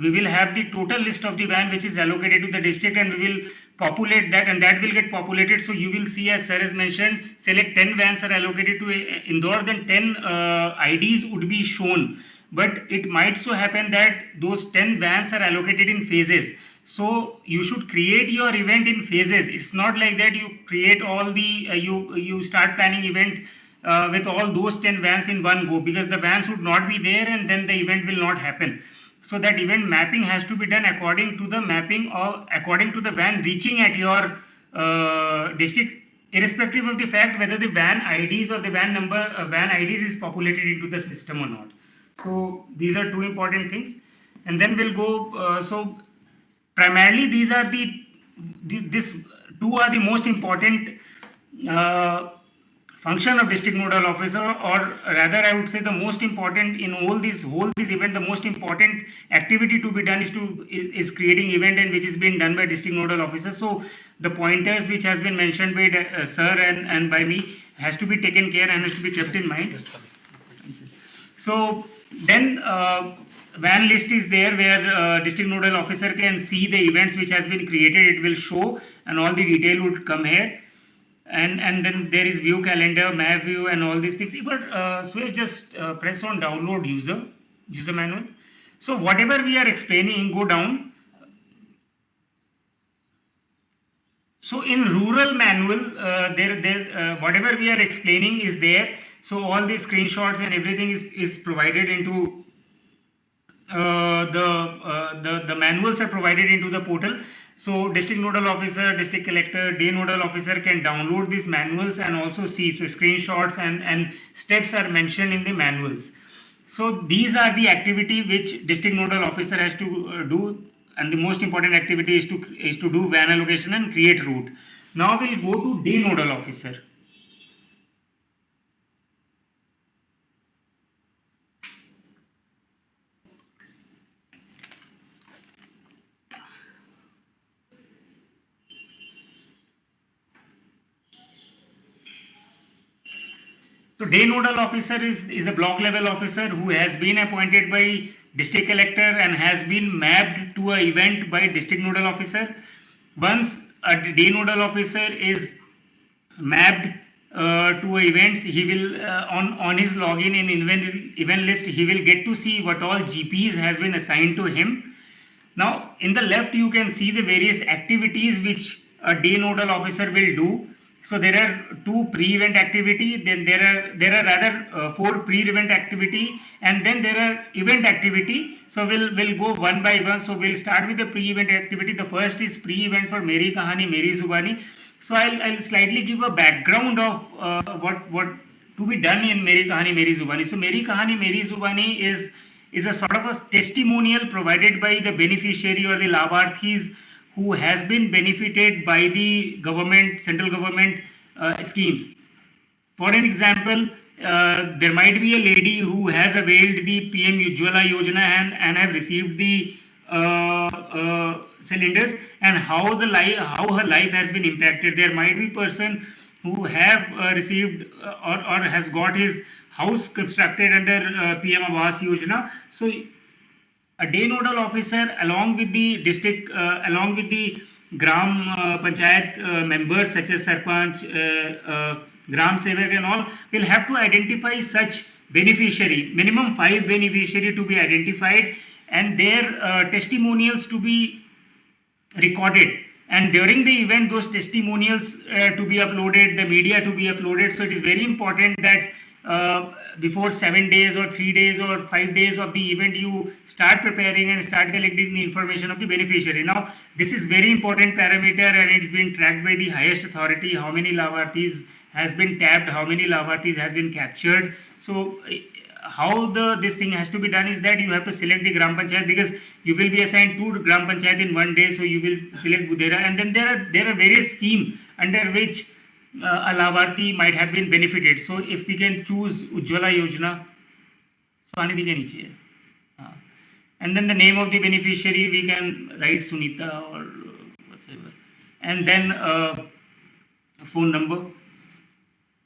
S1: we will have the total list of the van which is allocated to the district, and we will populate that, and that will get populated. So you will see, as Sir has mentioned, select 10 vans are allocated to Indore, then 10 IDs would be shown. But it might so happen that those 10 vans are allocated in phases. So you should create your event in phases. It's not like that you create all the you start planning event with all those 10 vans in one go, because the vans would not be there and then the event will not happen. So that event mapping has to be done according to the mapping or according to the van reaching at your district, irrespective of the fact whether the van IDs or the van number van IDs is populated into the system or not. So these are two important things, and then we'll go. So primarily these are this two are the most important function of district nodal officer, or rather I would say the most important in all this event, the most important activity to be done is creating event, and which is being done by district nodal officer. So the pointers which has been mentioned by sir and by me has to be taken care and has to be kept in mind. So then van list is there, where district nodal officer can see the events which has been created. It will show and all the detail would come here. And then there is view calendar, map view, and all these things. But so just press on download user manual. So whatever we are explaining, go down. So in rural manual, whatever we are explaining is there. So all the screenshots and everything is provided into the manuals are provided into the portal. So district nodal officer, district collector, day nodal officer can download these manuals and also see. So screenshots and steps are mentioned in the manuals. So these are the activity which district nodal officer has to do, and the most important activity is to do van allocation and create route. Now we'll go to day nodal officer. So day nodal officer is a block level officer who has been appointed by district collector and has been mapped to an event by district nodal officer. Once a day nodal officer is mapped to events, he will on his login in event list, he will get to see what all GPs has been assigned to him. Now in the left you can see the various activities which a day nodal officer will do. So there are 2 pre-event activity, then there are rather 4 pre-event activity, and then there are event activity. So we'll go one by one. So we'll start with the pre-event activity. The first is pre-event for Meri Kahani Meri Zubani. So I'll slightly give a background of what to be done in Meri Kahani Meri Zubani. So Meri Kahani Meri Zubani is a sort of a testimonial provided by the beneficiary or the Labharthis who has been benefited by the government, central government schemes. For an example, there might be a lady who has availed the PM Ujjwala Yojana and have received the cylinders, and how her life has been impacted. There might be person who have received or has got his house constructed under PM Awas Yojana. So A day nodal officer along with the district along with the gram panchayat members such as sarpanch, gram sevak and all will have to identify such beneficiary, minimum 5 beneficiary to be identified, and their testimonials to be recorded, and during the event those testimonials to be uploaded, the media to be uploaded. So it is very important that before 7 days or 3 days or 5 days of the event you start preparing and start collecting the information of the beneficiary. Now this is very important parameter, and it's been tracked by the highest authority, how many lavarthis has been tapped, how many lavarthis has been captured. So how this thing has to be done is that you have to select the gram panchayat, because you will be assigned 2 gram panchayat in one day, so you will select Budera, and then there are various schemes under which a lavarthi might have been benefited. So if we can choose Ujjwala Yojana, Swanidhi ke niche hai. And then the name of the beneficiary we can write Sunita or whatever, and then phone number.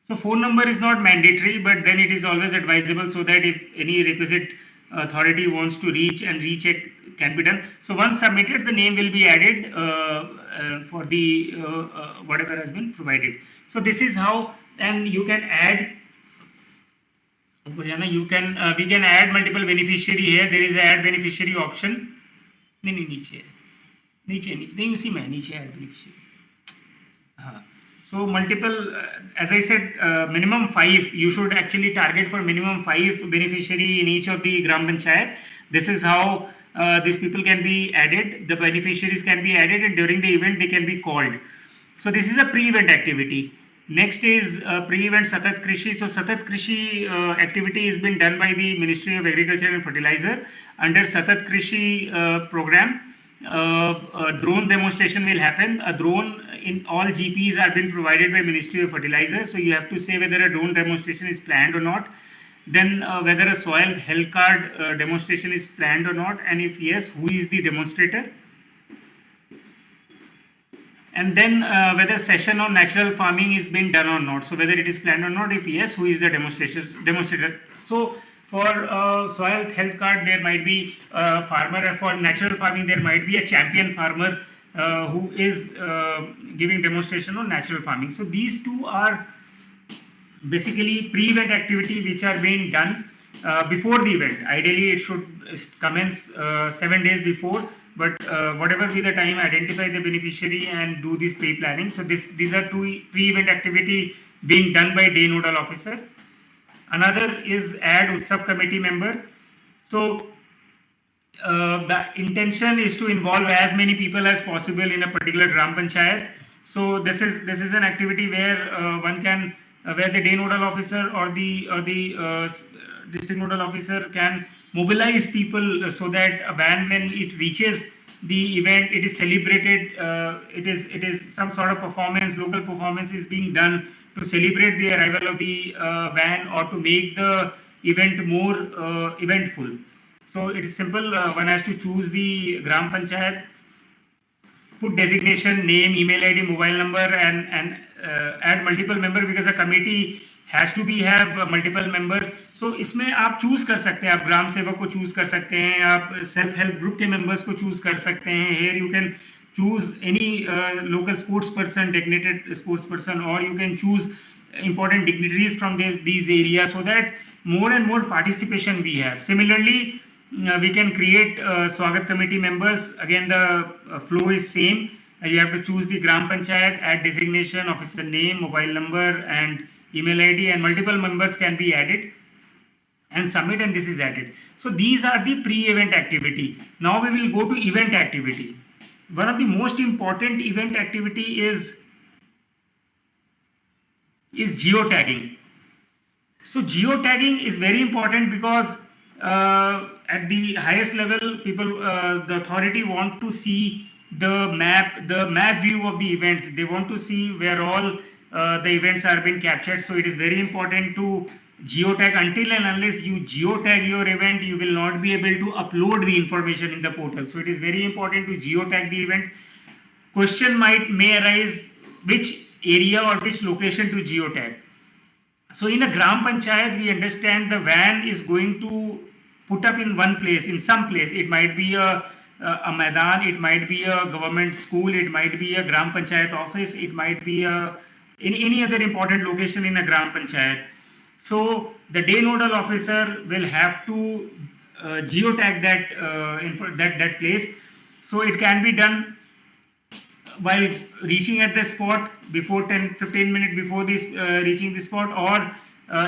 S1: So phone number is not mandatory, but then it is always advisable, so that if any requisite authority wants to reach and recheck can be done. So once submitted, the name will be added for the whatever has been provided. So this is how, and you can add. You can we can add multiple beneficiary here. There is a add beneficiary option. नहीं नीचे उसी में नीचे add beneficiary. हाँ. So multiple, as I said, minimum 5. You should actually target for minimum 5 beneficiary in each of the gram panchayat. This is how these people can be added. The beneficiaries can be added, and during the event they can be called. So this is a pre-event activity. Next is pre-event Satat Krishi. So Satat Krishi activity has been done by the Ministry of Agriculture and Fertilizer under Satat Krishi program. A drone demonstration will happen. A drone in all GPs are been provided by Ministry of Fertilizer. So you have to say whether a drone demonstration is planned or not. Then whether a soil health card demonstration is planned or not, and if yes, who is the demonstrator? And then whether session on natural farming is being done or not. So whether it is planned or not. If yes, who is the demonstrator? So for soil health card, there might be a farmer, and for natural farming, there might be a champion farmer who is giving demonstration on natural farming. So these two are basically pre-event activity which are being done before the event. Ideally, it should commence 7 days before, but whatever be the time, identify the beneficiary and do this pre-planning. So these are two pre-event activity being done by day nodal officer. Another is add Utsav committee member. So the intention is to involve as many people as possible in a particular gram panchayat. So this is an activity where one can where the day nodal officer or the district nodal officer can mobilize people so that when it reaches the event, it is celebrated. It is some sort of performance, local performance is being done to celebrate the arrival of the van, or to make the event more eventful. So it is simple. One has to choose the gram panchayat, put designation, name, email ID, mobile number, and add multiple member, because a committee has to be have multiple members. So इसमें आप choose कर सकते हैं, आप ग्राम सेवक को choose कर सकते हैं, आप self help group के members को choose कर सकते हैं. Here you can choose any local sports person, designated sports person, or you can choose important dignitaries from these areas, so that more and more participation we have. Similarly, we can create Swagat committee members. Again, the flow is same. You have to choose the gram panchayat, add designation, officer name, mobile number, and email ID, and multiple members can be added and submit, and this is added. So these are the pre-event activity. Now we will go to event activity. One of the most important event activity is geotagging. So geotagging is very important, because at the highest level, people, the authority want to see the map view of the events. They want to see where all the events are being captured. So it is very important to geotag. Until and unless you geotag your event, you will not be able to upload the information in the portal. So it is very important to geotag the event. Question may arise, which area or which location to geotag. So in a gram panchayat, we understand the van is going to put up in one place, in some place. It might be a maidan, it might be a government school, it might be a gram panchayat office, it might be any other important location in a gram panchayat. So the day nodal officer will have to geotag that place. So it can be done while reaching at the spot before 10-15 minutes before this reaching the spot, or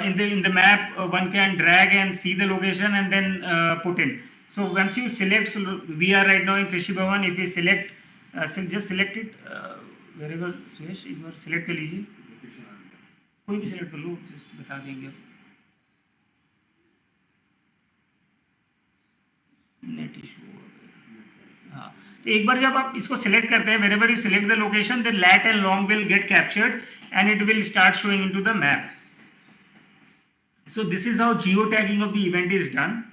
S1: in the map one can drag and see the location and then put in. So once you select, so we are right now in Krishi Bhavan. If we select, just select it wherever. Suresh, एक बार select कर लीजिए, कोई भी select कर लो, just बता देंगे. Net issue. हाँ, तो एक बार जब आप इसको सिलेक्ट करते हैं, wherever you select the location, the lat and long will get captured and it will start showing into the map. So this is how geotagging of the event is done.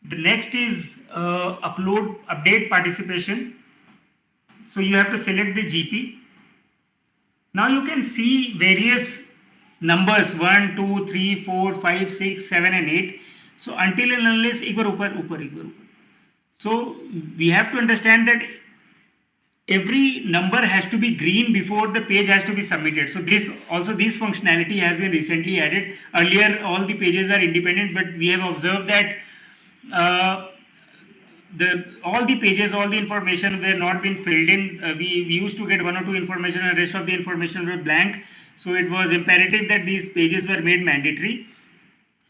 S1: The next is update participation. So you have to select the GP. Now you can see various numbers 1, 2, 3, 4, 5, 6, 7 and 8. So until and unless एक बार ऊपर. So we have to understand that every number has to be green before the page has to be submitted. So this functionality has been recently added. Earlier all the pages are independent, but we have observed that all the pages, all the information were not been filled in. We used to get 1 or 2 information and rest of the information were blank. So it was imperative that these pages were made mandatory.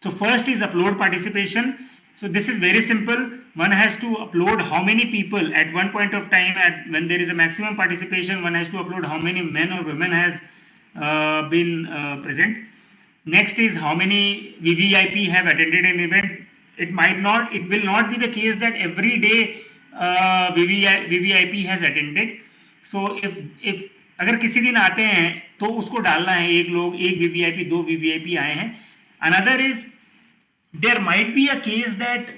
S1: So first is upload participation. So this is very simple. One has to upload how many people at one point of time, when there is a maximum participation, one has to upload how many men or women has been present. Next is how many VVIP have attended an event. It will not be the case that every day VVIP has attended. So if अगर किसी दिन आते हैं तो उसको डालना है, एक VVIP, 2 VVIP आए हैं. Another is, there might be a case that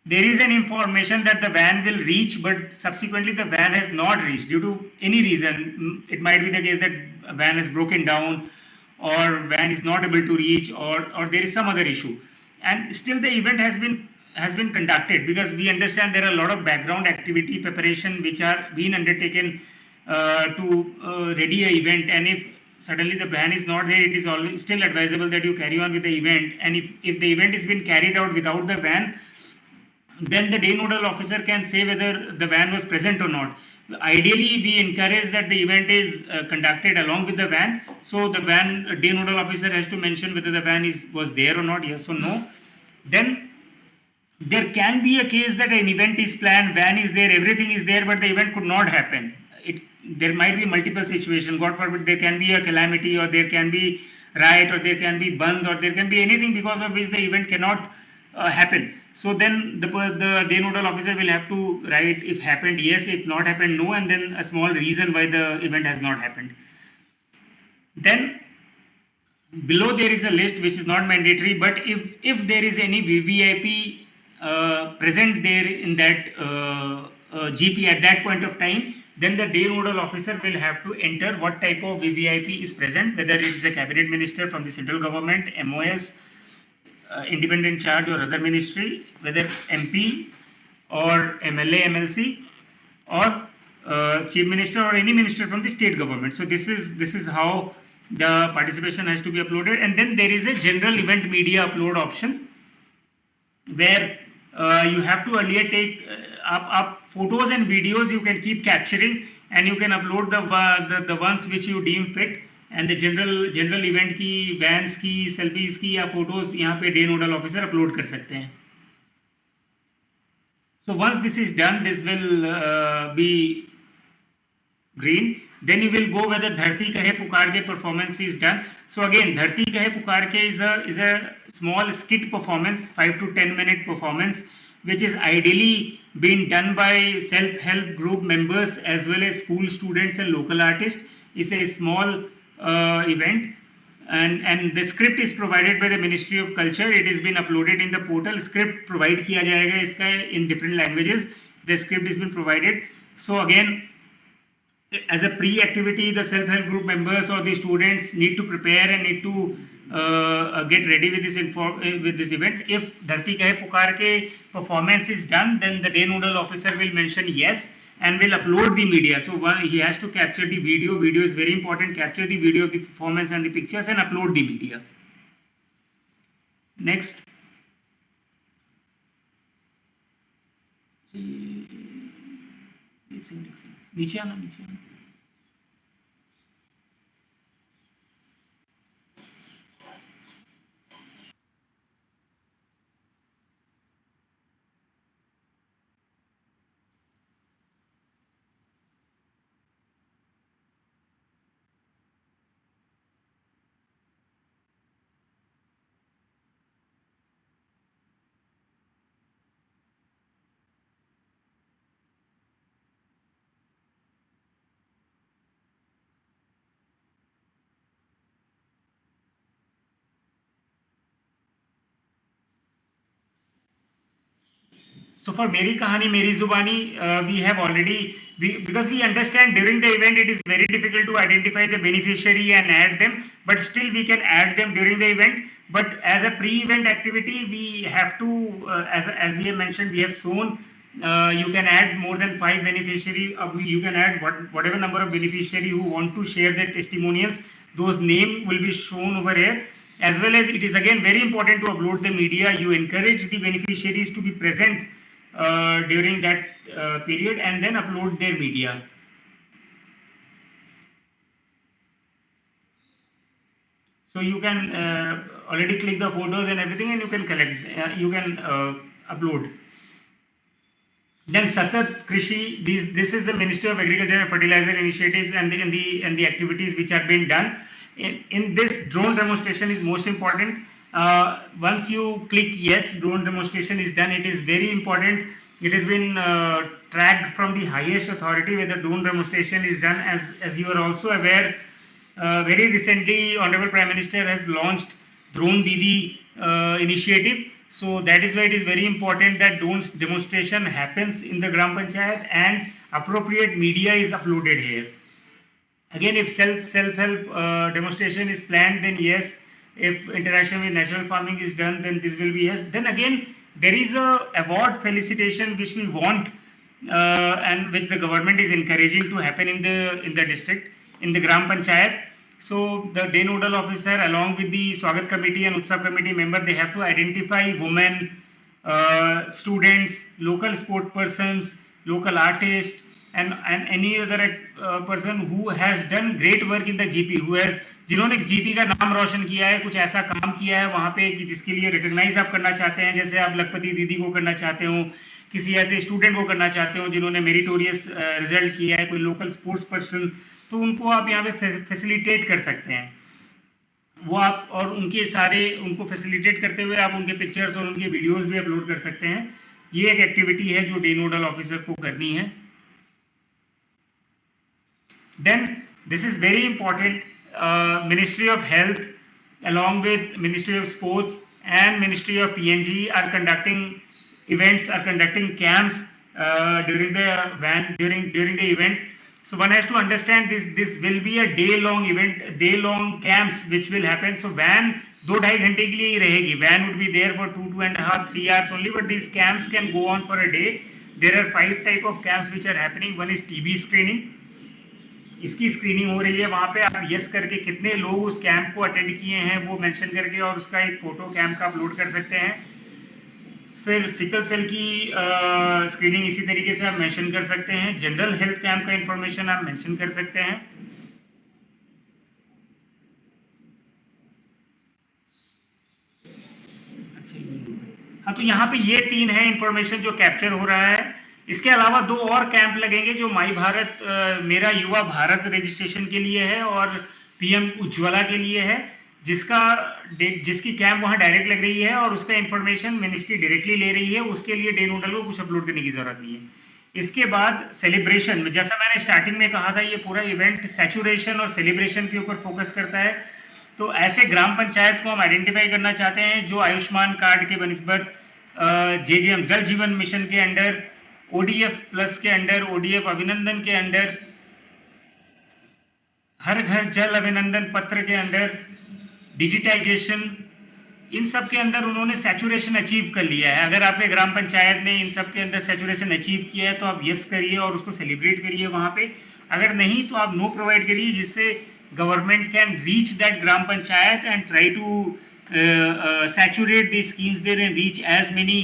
S1: there is an information that the van will reach, but subsequently the van has not reached due to any reason. It might be the case that a van has broken down, or van is not able to reach, or there is some other issue, and still the event has been conducted, because we understand there are a lot of background activity preparation which are being undertaken to ready a event, and if suddenly the van is not there, it is always still advisable that you carry on with the event. And if the event is been carried out without the van, then the day nodal officer can say whether the van was present or not. Ideally, we encourage that the event is conducted along with the van. So the day nodal officer has to mention whether the van was there or not, yes or no. Then there can be a case that an event is planned, van is there, everything is there, but the event could not happen. There might be multiple situations. God forbid, there can be a calamity, or there can be riot, or there can be band, or there can be anything because of which the event cannot happen. So then the day nodal officer will have to write if happened yes, if not happened no, and then a small reason why the event has not happened. Then below there is a list which is not mandatory, but if there is any VVIP present there in that GP at that point of time, then the day nodal officer will have to enter what type of VVIP is present, whether it is a cabinet minister from the central government, MOS, independent charge or other ministry, whether MP or MLA, MLC, or chief minister or any minister from the state government. So this is how the participation has to be uploaded. And then there is a general event media upload option, where you have to earlier take up photos and videos you can keep capturing, and you can upload the ones which you deem fit, and the general event की vans की selfies की या photos यहाँ पे day nodal officer upload कर सकते हैं. So once this is done, this will be green. Then you will go whether Dharti Kahe Pukar Ke performance is done. So again, Dharti Kahe Pukar Ke is a small skit performance, 5 to 10 minute performance, which is ideally being done by self-help group members as well as school students and local artists. It's a small event, and the script is provided by the Ministry of Culture. It has been uploaded in the portal. Script provide किया जाएगा इसका in different languages. The script has been provided. So again, as a pre-activity, the self-help group members or the students need to prepare and need to get ready with this event. If Dharti Kahe Pukar ke performance is done, then the day nodal officer will mention yes and will upload the media. So he has to capture the video. Video is very important. Capture the video of the performance and the pictures and upload the media. Next. नीचे आना नीचे आना. So for Meri Kahani, Meri Zubani, we have already, because we understand during the event it is very difficult to identify the beneficiary and add them, but still we can add them during the event. But as a pre-event activity, we have to, as we have mentioned, we have shown you can add more than 5 beneficiary. You can add whatever number of beneficiary who want to share their testimonials. Those name will be shown over here. As well as it is again very important to upload the media. You encourage the beneficiaries to be present during that period and then upload their media. So you can already click the photos and everything, and you can collect. You can upload. Then Satat Krishi. This is the Ministry of Agriculture and Fertilizer initiatives and the activities which are being done. In this, drone demonstration is most important. Once you click yes, drone demonstration is done. It is very important. It has been tracked from the highest authority where the drone demonstration is done. As you are also aware, very recently Honorable Prime Minister has launched Drone Didi initiative. So that is why it is very important that drone demonstration happens in the Gram Panchayat and appropriate media is uploaded here. Again, if self-help demonstration is planned, then yes. If interaction with natural farming is done, then this will be yes. Then again, there is a award felicitation which we want and which the government is encouraging to happen in the district, in the Gram Panchayat. So the day nodal officer along with the Swagat committee and Utsav committee member, they have to identify women, students, local sport persons, local artists, and any other person who has done great work in the GP, who has जिन्होंने GP का नाम रोशन किया है, कुछ ऐसा काम किया है वहां पे कि जिसके लिए रिकॉग्नाइज आप करना चाहते हैं, जैसे आप लखपति दीदी को करना चाहते हो, किसी ऐसे स्टूडेंट को करना चाहते हो जिन्होंने मेरिटोरियस रिजल्ट किया है, कोई लोकल स्पोर्ट्स पर्सन, तो उनको आप यहाँ पे फैसिलिटेट कर सकते हैं. वो आप और उनके सारे उनको फैसिलिटेट करते हुए आप उनके पिक्चर्स और उनके वीडियोस भी अपलोड कर सकते हैं. ये एक एक्टिविटी है जो डे नोडल ऑफिसर को करनी है. Then this is very important. Ministry of Health along with Ministry of Sports and Ministry of PNG are conducting events, are conducting camps during the event. So one has to understand this will be a day-long event, day-long camps which will happen. So van 2-2.5 घंटे के लिए ही रहेगी. Van would be there for 2.5, 3 hours only, but these camps can go on for a day. There are 5 type of camps which are happening. One is TB screening. इसकी screening हो रही है. वहां पे आप यस करके कितने लोग उस कैंप को अटेंड किए हैं वो मेंशन करके और उसका एक फोटो कैंप का अपलोड कर सकते हैं. फिर सिकल सेल की स्क्रीनिंग इसी तरीके से आप मेंशन कर सकते हैं. जनरल हेल्थ कैंप का इंफॉर्मेशन आप मेंशन कर सकते हैं. हाँ, तो यहाँ पे ये 3 है इंफॉर्मेशन जो कैप्चर हो रहा है. इसके अलावा 2 और कैंप लगेंगे जो माई भारत मेरा युवा भारत रजिस्ट्रेशन के लिए है और पीएम उज्ज्वला के लिए है, जिसकी कैंप वहां डायरेक्ट लग रही है और उसका इंफॉर्मेशन मिनिस्ट्री डायरेक्टली ले रही है. उसके लिए डे नोडल को कुछ अपलोड करने की जरूरत नहीं है. इसके बाद सेलिब्रेशन में, जैसा मैंने स्टार्टिंग में कहा था, ये पूरा इवेंट सैचुरेशन और सेलिब्रेशन के ऊपर फोकस करता है. तो ऐसे ग्राम पंचायत को हम आइडेंटिफाई करना चाहते हैं जो आयुष्मान कार्ड के बनिस्बत JJM जल जीवन मिशन के अंडर, ODF प्लस के अंडर, ODF अभिनंदन के अंडर, हर घर जल अभिनंदन पत्र के अंडर, डिजिटाइजेशन, इन सब के अंदर उन्होंने सैचुरेशन अचीव कर लिया है। अगर आपके ग्राम पंचायत ने इन सब के अंदर सैचुरेशन अचीव किया है तो आप यस करिए और उसको सेलिब्रेट करिए वहां पे। अगर नहीं तो आप नो प्रोवाइड करिए, जिससे government can reach that gram panchayat and try to saturate the schemes there and reach as many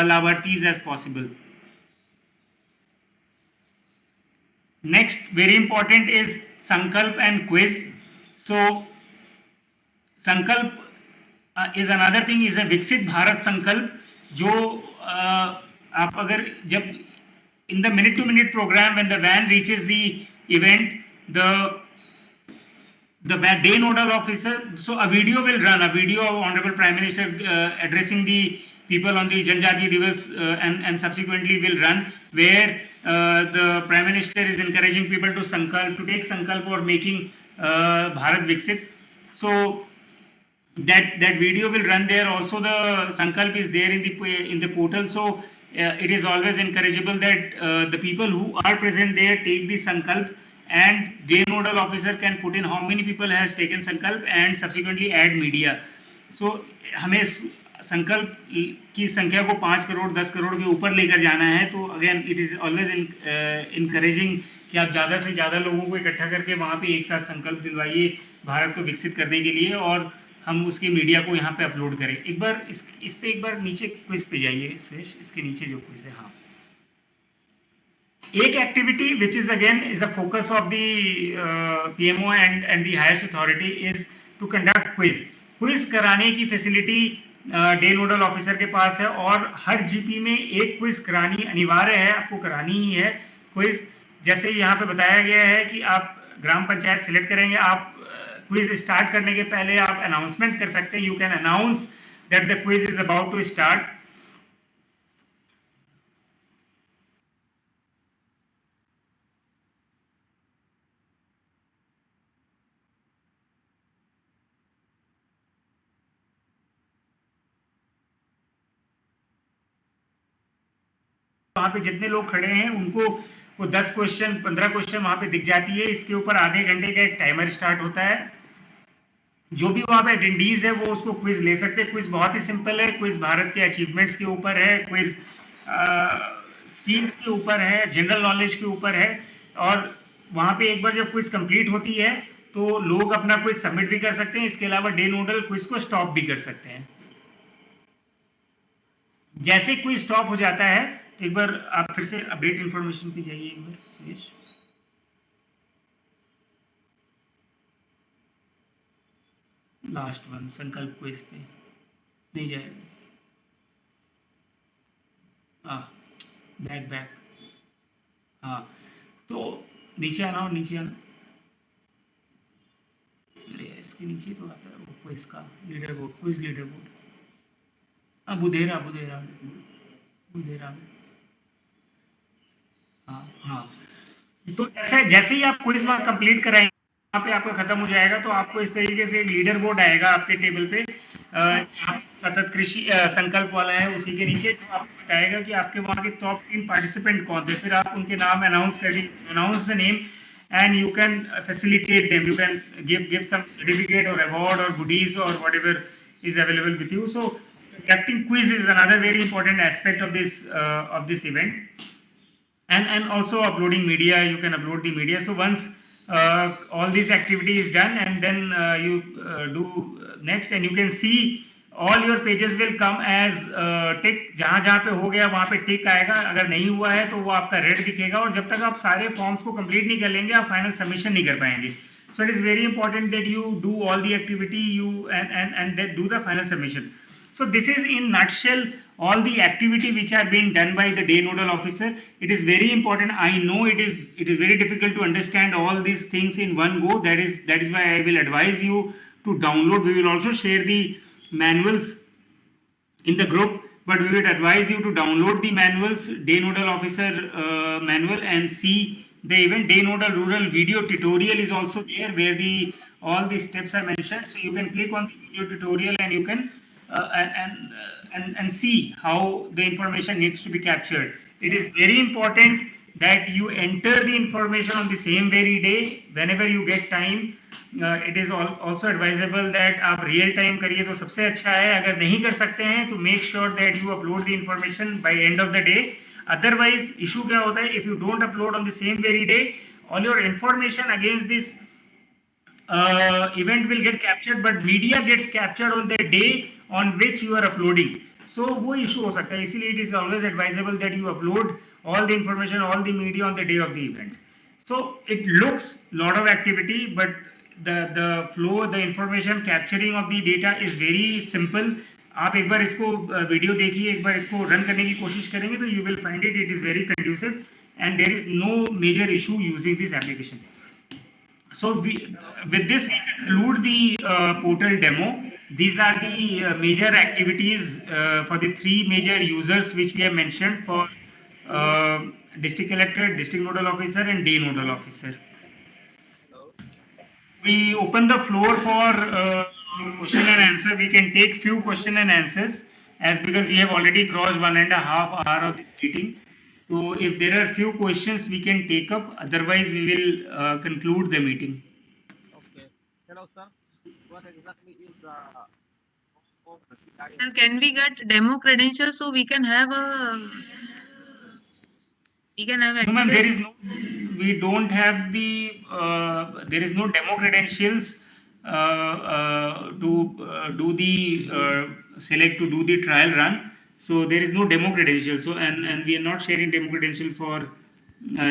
S1: लाभार्थीज as possible. Next, very important is Sankalp and quiz. So Sankalp is another thing, is a Viksit Bharat Sankalp, जो आप अगर जब in the minute to minute program when the van reaches the event, the day nodal officer, so a video will run, a video of Honorable Prime Minister addressing the people on the Janjati Divas and subsequently will run, where the Prime Minister is encouraging people to take Sankalp for making Bharat Viksit. So that video will run there. Also the Sankalp is there in the portal, so it is always encourageable that the people who are present there take the Sankalp, and day nodal officer can put in how many people has taken Sankalp and subsequently add media. So हमें संकल्प की संख्या को 5 करोड़ 10 करोड़ के ऊपर लेकर जाना है, तो again it is always encouraging कि आप ज़्यादा से ज़्यादा लोगों को इकट्ठा करके वहाँ पे एक साथ संकल्प दिलवाइए भारत को विकसित करने के लिए, और हम उसकी मीडिया को यहाँ पे अपलोड करें। एक बार इस पे एक बार नीचे क्विज पे जाइए सुरेश, इसके नीचे जो क्विज है। हाँ, एक activity which is again is a focus of the PMO and the highest authority is to conduct quiz. Quiz कराने की फैसिलिटी डे नोडल ऑफिसर के पास है, और हर जीपी में एक क्विज करानी अनिवार्य है, आपको करानी ही है क्विज। जैसे यहाँ पे बताया गया है कि आप ग्राम पंचायत सिलेक्ट करेंगे, आप क्विज स्टार्ट करने के पहले आप अनाउंसमेंट कर सकते हैं, you can announce that the quiz is about to start. वहां पे जितने लोग खड़े हैं उनको वो 10 क्वेश्चन 15 क्वेश्चन वहां पे दिख जाती है, इसके ऊपर आधे घंटे का एक टाइमर स्टार्ट होता है। जो भी वहां पे अटेंडीज है वो उसको क्विज ले सकते हैं। क्विज बहुत ही सिंपल है, क्विज भारत के अचीवमेंट्स के ऊपर है, क्विज स्किल्स के ऊपर है, जनरल नॉलेज के ऊपर है, और वहां पे एक बार जब क्विज कंप्लीट होती है तो लोग अपना क्विज सबमिट भी कर सकते हैं। इसके अलावा डे नोडल क्विज को स्टॉप भी कर सकते हैं। जैसे क्विज स्टॉप हो जाता है तो एक बार आप फिर से अपडेट इंफॉर्मेशन पे जाइए एक बार सुरेश। लास्ट वन संकल्प क्विज पे नहीं जाएगा। बैक हाँ, तो नीचे आना और नीचे आना। अरे इसके नीचे तो आता है वो क्विज का leader board, quiz leader board. बुधेरा हाँ, तो जैसे ही आप क्विज वहां कंप्लीट कराएंगे, यहाँ पे आपका खत्म हो जाएगा, तो आपको इस तरीके से लीडर बोर्ड आएगा आपके टेबल पे। सतत कृषि संकल्प वाला है, उसी के नीचे जो आपको बताएगा कि आपके वहाँ के टॉप 3 पार्टिसिपेंट कौन थे। फिर आप उनके नाम announce the name and you can facilitate them, you can give some certificate or award or goodies or whatever is available with you. So conducting quiz is another very important aspect of this event, and also uploading media. You can upload the media. So once all these activity is done, and then you do next, and you can see all your pages will come as tick। जहां पे हो गया वहां पे टिक आएगा, अगर नहीं हुआ है तो वो आपका रेड दिखेगा, और जब तक आप सारे फॉर्म्स को कंप्लीट नहीं कर लेंगे आप फाइनल सबमिशन नहीं कर पाएंगे। So it is very important that you do all the activity you and that do the final submission. So this is in nutshell all the activity which are being done by the day nodal officer. It is very important. I know it is very difficult to understand all these things in one go. That is why I will advise you to download. We will also share the manuals in the group, but we would advise you to download the manuals, day nodal officer manual, and see the event. Day nodal rural video tutorial is also there, where all the steps are mentioned. So you can click on the video tutorial and you can and see how the information needs to be captured. It is very important that you enter the information on the same very day whenever you get time. it is also advisable that आप real time करिए तो सबसे अच्छा है. अगर नहीं कर सकते हैं तो make sure that you upload the information by end of the day. Otherwise issue क्या होता है, if you don't upload on the same very day, all your information against this event will get captured, but media gets captured on the day on which you are uploading. So वो issue हो सकता है. इसीलिए it is always advisable that you upload all the information, all the media on the day of the event. So it looks lot of activity, but the flow, the information capturing of the data is very simple. आप एक बार इसको video देखिए, एक बार इसको run करने की कोशिश करेंगे तो you will find it is very conducive and there is no major issue using this application. So with this we conclude the portal demo. These are the major activities for the three major users which we have mentioned for district collector, district nodal officer and day nodal officer. We open the floor for question and answer. We can take few question and answers as because we have already crossed 1.5 hour of this meeting. So if there are few questions we can take up, otherwise we will conclude the meeting.
S4: Okay. Hello, sir. What exactly is the
S5: Sir, can we get demo credentials so we can have access?
S1: No, ma'am, there is no. We don't have the. There is no demo credentials to do the select to do the trial run. So there is no demo credential. So and we are not sharing demo credential for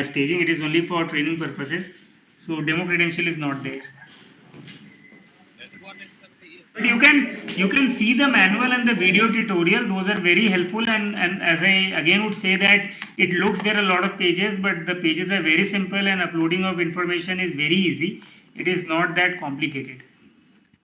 S1: staging. It is only for training purposes. So demo credential is not there. But you can see the manual and the video tutorial. Those are very helpful and as I again would say that it looks there are a lot of pages, but the pages are very simple and uploading of information is very easy. It is not that complicated.